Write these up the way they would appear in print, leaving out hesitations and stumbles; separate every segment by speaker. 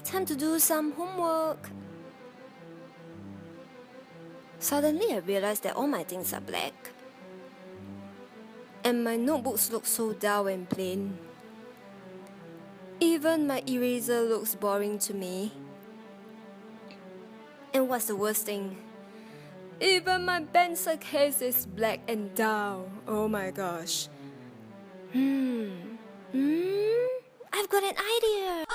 Speaker 1: time to do some homework. Suddenly I realized that all my things are black. And my notebooks look so dull and plain. Even my eraser looks boring to me. And what's the worst thing? Even my pencil case is black and dull. Oh my gosh. I've got an idea.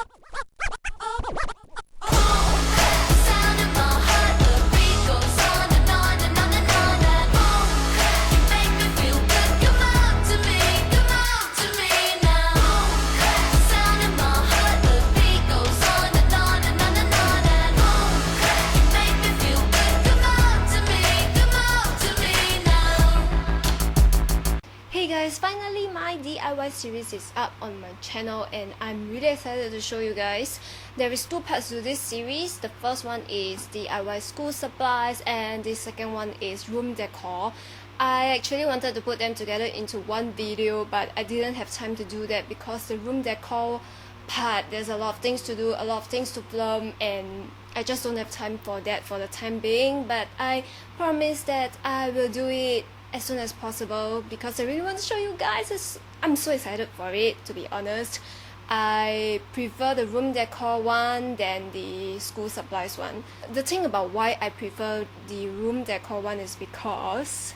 Speaker 1: Hey guys, finally my DIY series is up on my channel and I'm really excited to show you guys. There is two parts to this series. The first one is DIY school supplies and the second one is room decor. I actually wanted to put them together into one video, but I didn't have time to do that because the room decor part, there's a lot of things to do, a lot of things to film, and I just don't have time for that for the time being. But I promise that I will do it as soon as possible because I really want to show you guys. I'm so excited for it, to be honest. I prefer the room decor one than the school supplies one. The thing about why I prefer the room decor one is because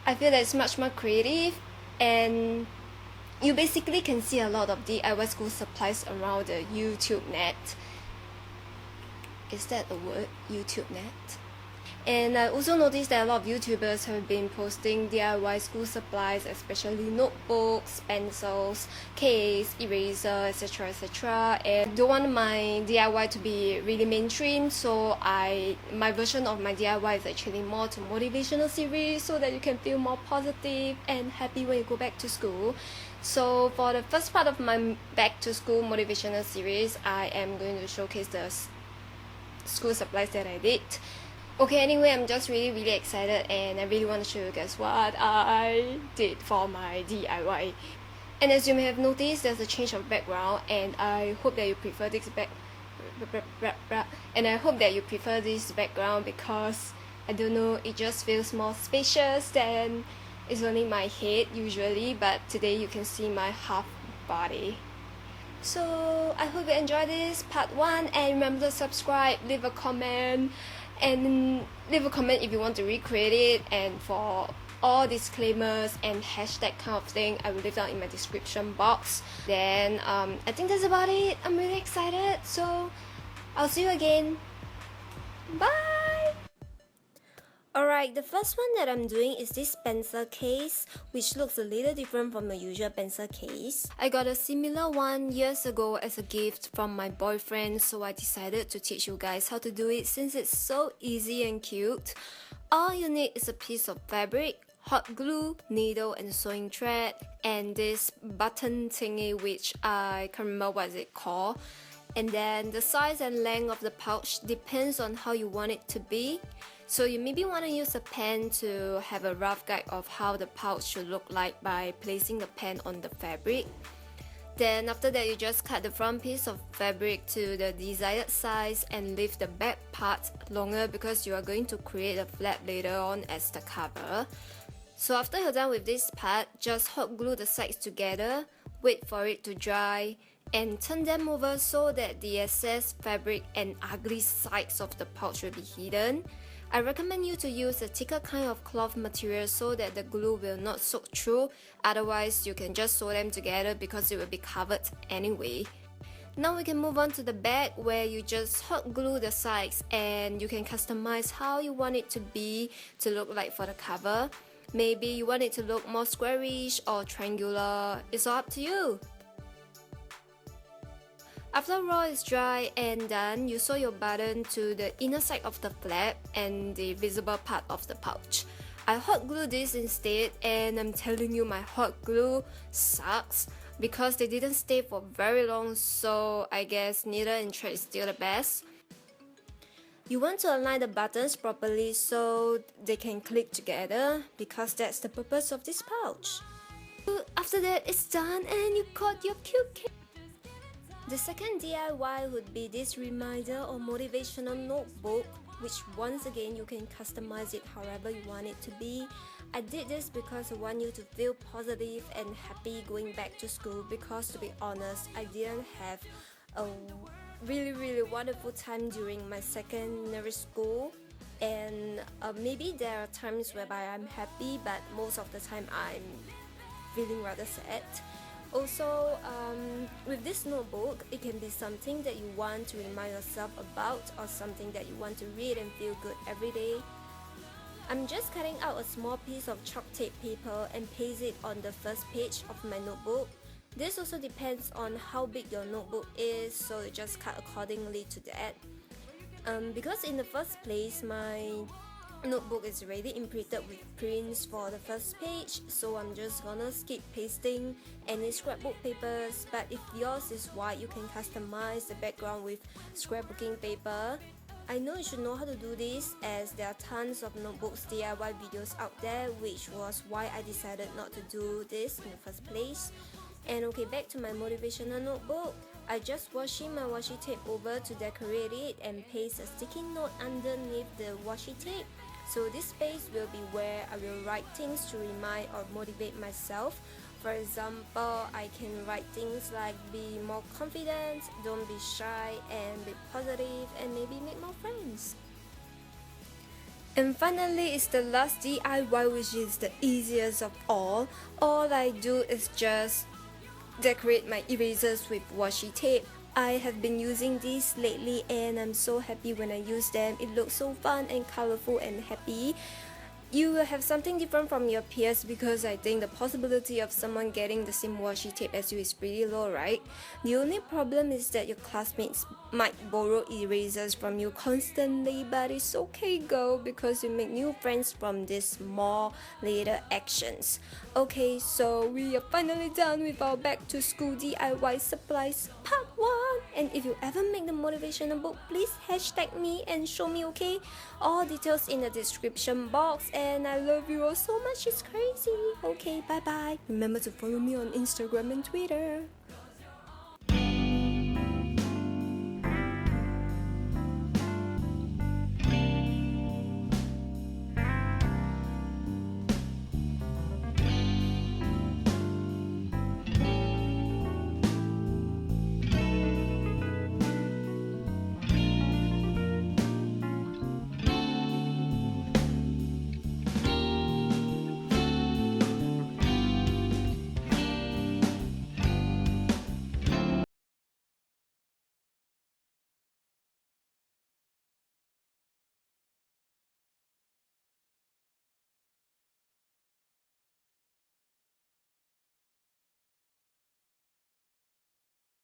Speaker 1: I feel that it's much more creative and you basically can see a lot of DIY school supplies around the YouTube net. Is that a word? YouTube net? And I also noticed that a lot of YouTubers have been posting DIY school supplies, especially notebooks, pencils, case, eraser, etc, etc. And I don't want my DIY to be really mainstream, so my version of my DIY is actually more to motivational series so that you can feel more positive and happy when you go back to school. So for the first part of my back to school motivational series, I am going to showcase the school supplies that I did. Okay, anyway, I'm just really excited and I really want to show you guys what I did for my DIY. And as you may have noticed, there's a change of background and I hope that you prefer this background because, I don't know, it just feels more spacious than it's only my head usually, but today you can see my half body. So I hope you enjoy this part 1 and remember to subscribe, leave a comment, and leave a comment if you want to recreate it, and for all disclaimers and hashtag kind of thing I will leave down in my description box. Then I think that's about it. I'm really excited, so I'll see you again. Bye! Alright, the first one that I'm doing is this pencil case, which looks a little different from the usual pencil case. I got a similar one years ago as a gift from my boyfriend, so I decided to teach you guys how to do it since it's so easy and cute. All you need is a piece of fabric, hot glue, needle and sewing thread, and this button thingy which I can't remember what it's called. And then the size and length of the pouch depends on how you want it to be. So you maybe want to use a pen to have a rough guide of how the pouch should look like by placing the pen on the fabric. Then after that, you just cut the front piece of fabric to the desired size and leave the back part longer because you are going to create a flap later on as the cover. So after you're done with this part, just hot glue the sides together, wait for it to dry, and turn them over so that the excess fabric and ugly sides of the pouch will be hidden. I recommend you to use a thicker kind of cloth material so that the glue will not soak through, otherwise you can just sew them together because it will be covered anyway. Now we can move on to the back where you just hot glue the sides and you can customize how you want it to be to look like for the cover. Maybe you want it to look more squarish or triangular, it's all up to you. After raw is dry and done, you sew your button to the inner side of the flap and the visible part of the pouch. I hot glue this instead, and I'm telling you my hot glue sucks because they didn't stay for very long, so I guess needle and thread is still the best. You want to align the buttons properly so they can click together because that's the purpose of this pouch. After that, it's done and you got your cute cake. The second DIY would be this reminder or motivational notebook, which once again you can customize it however you want it to be. I did this because I want you to feel positive and happy going back to school, because to be honest, I didn't have a really wonderful time during my secondary school, and maybe there are times whereby I'm happy, but most of the time I'm feeling rather sad. Also, with this notebook, it can be something that you want to remind yourself about, or something that you want to read and feel good every day. I'm just cutting out a small piece of chalk tape paper and paste it on the first page of my notebook. This also depends on how big your notebook is, so you just cut accordingly to that. Because in the first place, my notebook is already imprinted with prints for the first page, so I'm just gonna skip pasting any scrapbook papers. But if yours is white, you can customize the background with scrapbooking paper. I know you should know how to do this, as there are tons of notebooks DIY videos out there, which was why I decided not to do this in the first place. And okay, back to my motivational notebook. I just washi my washi tape over to decorate it and paste a sticky note underneath the washi tape. So this space will be where I will write things to remind or motivate myself. For example, I can write things like be more confident, don't be shy, and be positive, and maybe make more friends. And finally, it's the last DIY, which is the easiest of all. All I do is just decorate my erasers with washi tape. I have been using these lately and I'm so happy when I use them. It looks so fun and colorful and happy. You will have something different from your peers, because I think the possibility of someone getting the same washi tape as you is pretty low, right? The only problem is that your classmates might borrow erasers from you constantly, but it's okay girl, because you make new friends from these small little actions. Okay, so we are finally done with our back to school DIY supplies part 1. And if you ever make the motivational book, please hashtag me and show me, okay? All details in the description box. And I love you all so much, it's crazy. Okay, bye bye. Remember to follow me on Instagram and Twitter.